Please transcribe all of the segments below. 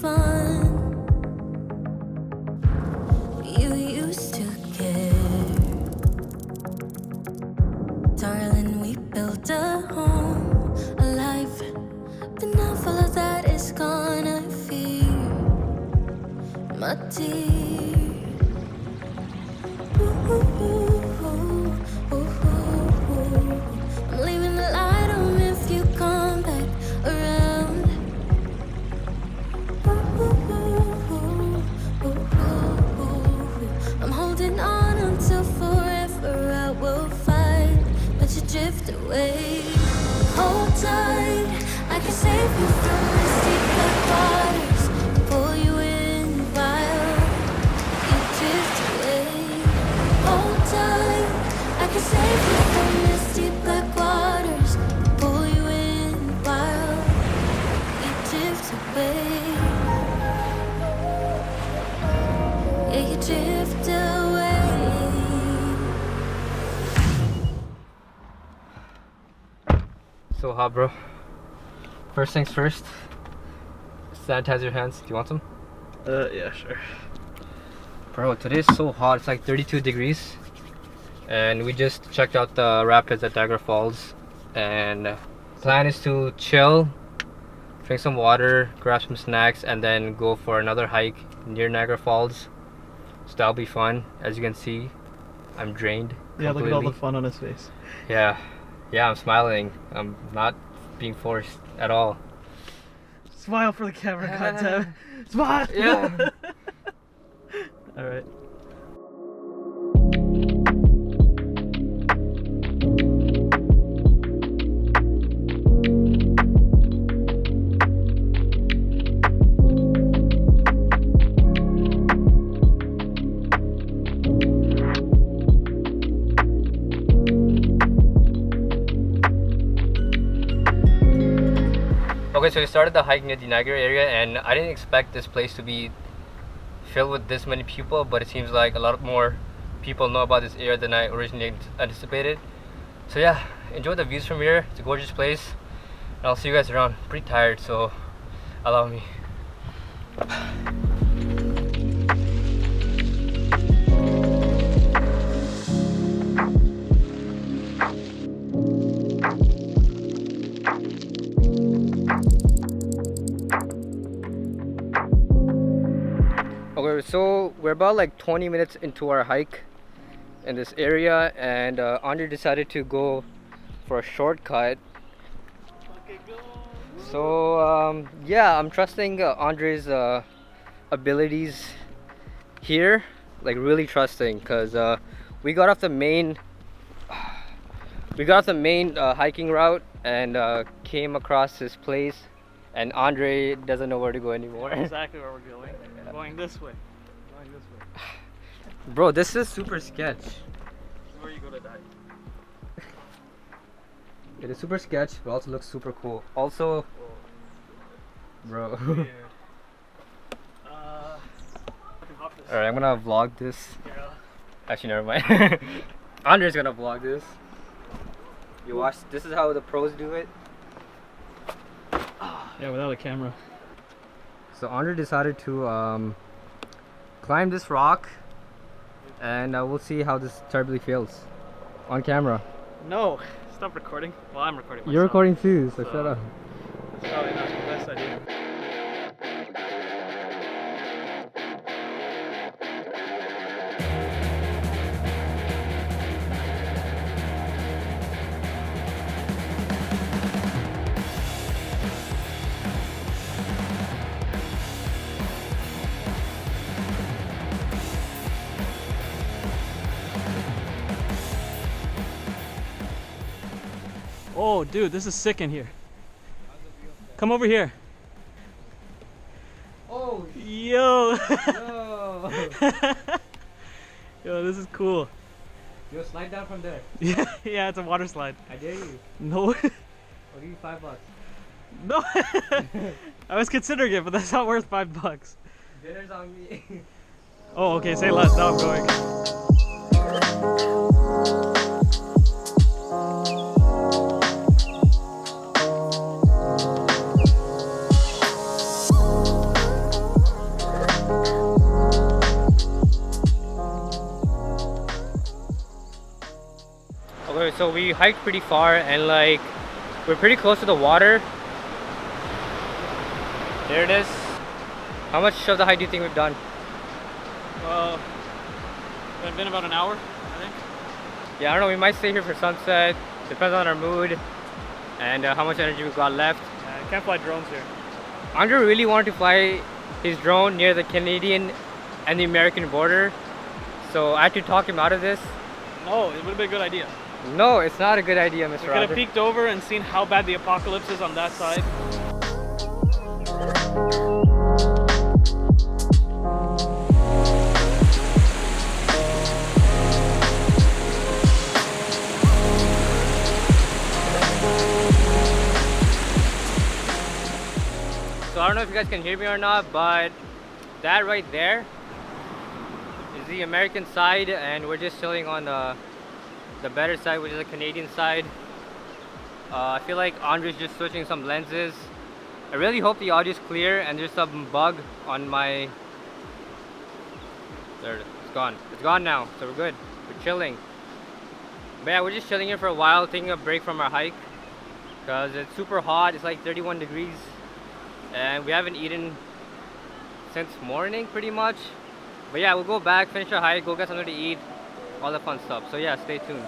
fun. You used to care. Darling, we built a home, a life. But now all of that is gone, I fear, my dear. I'm leaving the light on if you come back around. I'm holding on until forever. I will fight, but you drift away. Hold tight, I can save you from the deep black waters, pull you in while you drift away. Hold tight, I can save you from the deep black waters, pull you in while you drift away. Yeah, you drift away. So hot, bro. First things first, sanitize your hands. Do you want some? Yeah, sure. Bro, today is so hot. It's like 32 degrees. And we just checked out the rapids at Niagara Falls. And plan is to chill, drink some water, grab some snacks, and then go for another hike near Niagara Falls. So that'll be fun. As you can see, I'm drained. Yeah, look at all the completely. fun on his face. Yeah, I'm smiling. I'm not being forced at all. Smile for the camera, goddamn. Smile! Yeah. Alright. Okay, so we started the hike near the Niagara area, and I didn't expect this place to be filled with this many people, but it seems like a lot more people know about this area than I originally anticipated. So yeah, enjoy the views from here. It's a gorgeous place, and I'll see you guys around. Pretty tired, so allow me. Okay, so we're about like 20 minutes into our hike in this area, and Andre decided to go for a shortcut. So yeah, I'm trusting Andre's abilities here, like really trusting, because we got off the main hiking route and came across this place, and Andre doesn't know where to go anymore. Exactly where we're going. Going this way. Going this way. Bro, this is super sketch. This is where you go to die. It is super sketch, but also looks super cool. Also, bro. Alright, I'm gonna vlog this. Actually, never mind. Andre's gonna vlog this. You watch. This is how the pros do it. Yeah, without a camera. So Andre decided to climb this rock, and we'll see how this terribly feels on camera. No! Stop recording. Well, I'm recording myself. You're recording too, so shut up. It's probably not the best idea. Oh, dude, this is sick in here. Come over here. Oh, Yo! yo! Yo, this is cool. Yo, slide down from there. Yeah, it's a water slide. I dare you. No. I'll give you $5. No. I was considering it, but that's not worth $5. Dinner's on me. Oh, okay, say less. Now I'm going. so we hiked pretty far and like we're pretty close to the water. There it is. How much of the hike do you think we've done? It's been about an hour, I think. Yeah, I don't know, we might stay here for sunset. Depends on our mood and how much energy we've got left. Yeah, I can't fly drones here. Andre really wanted to fly his drone near the Canadian and the American border, so I had to talk him out of this. No, it would have been a good idea. No, it's not a good idea, Mr. We could have Roger. peeked over and seen how bad the apocalypse is on that side. So I don't know if you guys can hear me or not, but that right there is the American side and we're just chilling on the better side, which is the Canadian side. I feel like Andre's just switching some lenses. I really hope the audio is clear and there's some bug on my... There, it's gone. It's gone now, so we're good. We're chilling. But yeah, we're just chilling here for a while, taking a break from our hike because it's super hot. It's like 31 degrees. And we haven't eaten since morning pretty much, but yeah, we'll go back, finish our hike, go get something to eat, all the fun stuff. So yeah, stay tuned.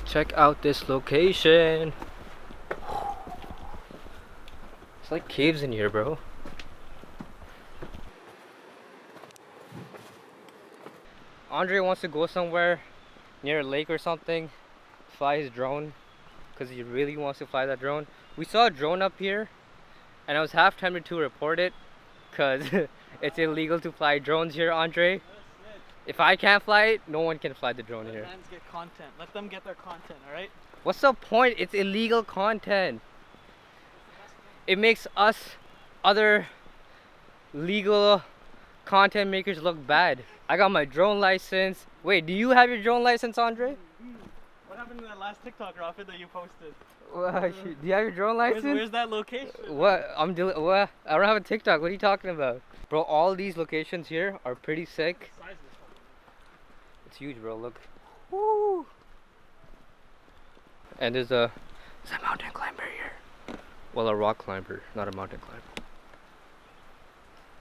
Check out this location. It's like caves in here, bro. Andre wants to go somewhere near a lake or something, fly his drone, because he really wants to fly that drone. We saw a drone up here, and I was half tempted to report it, because it's illegal to fly drones here, Andre. If I can't fly it, no one can fly the drone here. Let fans get content. Let them get their content, alright? What's the point? It's illegal content. It makes us other legal content makers look bad. I got my drone license. Wait, do you have your drone license, Andre? What happened to that last TikTok, Rafid, that you posted? Do you have your drone license? Where's that location? What? What? I don't have a TikTok. What are you talking about? Bro, all these locations here are pretty sick. It's huge, bro. Look. Woo! And there's a mountain climber here. Well, a rock climber, not a mountain climber.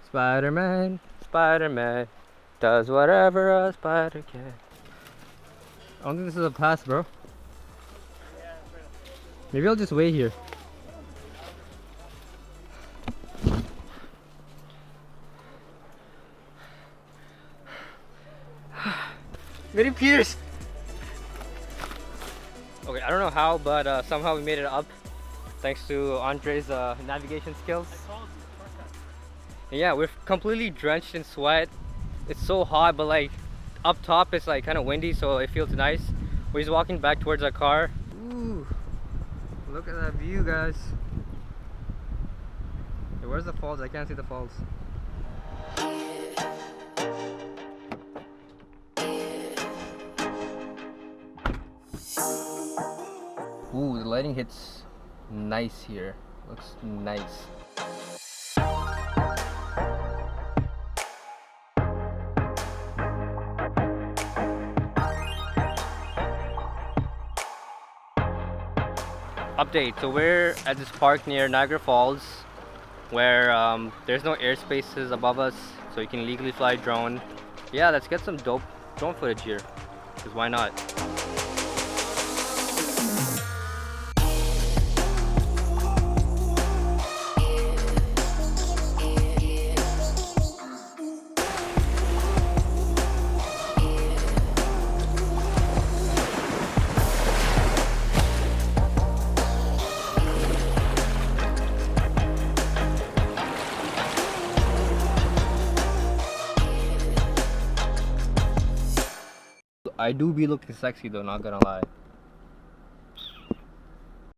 Spider-Man, Spider-Man does whatever a spider can. I don't think this is a pass, bro. Maybe I'll just wait here. Many Peters! Okay, I don't know how, but somehow we made it up. Thanks to Andre's navigation skills. And yeah, we're completely drenched in sweat. It's so hot, but like up top it's like kind of windy, so it feels nice. We're just walking back towards our car. Ooh, look at that view, guys. Hey, where's the falls? I can't see the falls. Ooh, the lighting hits nice here. Looks nice. Update, so we're at this park near Niagara Falls where there's no airspaces above us, so you can legally fly a drone. Yeah, let's get some dope drone footage here, because why not? I do be looking sexy though, not gonna lie.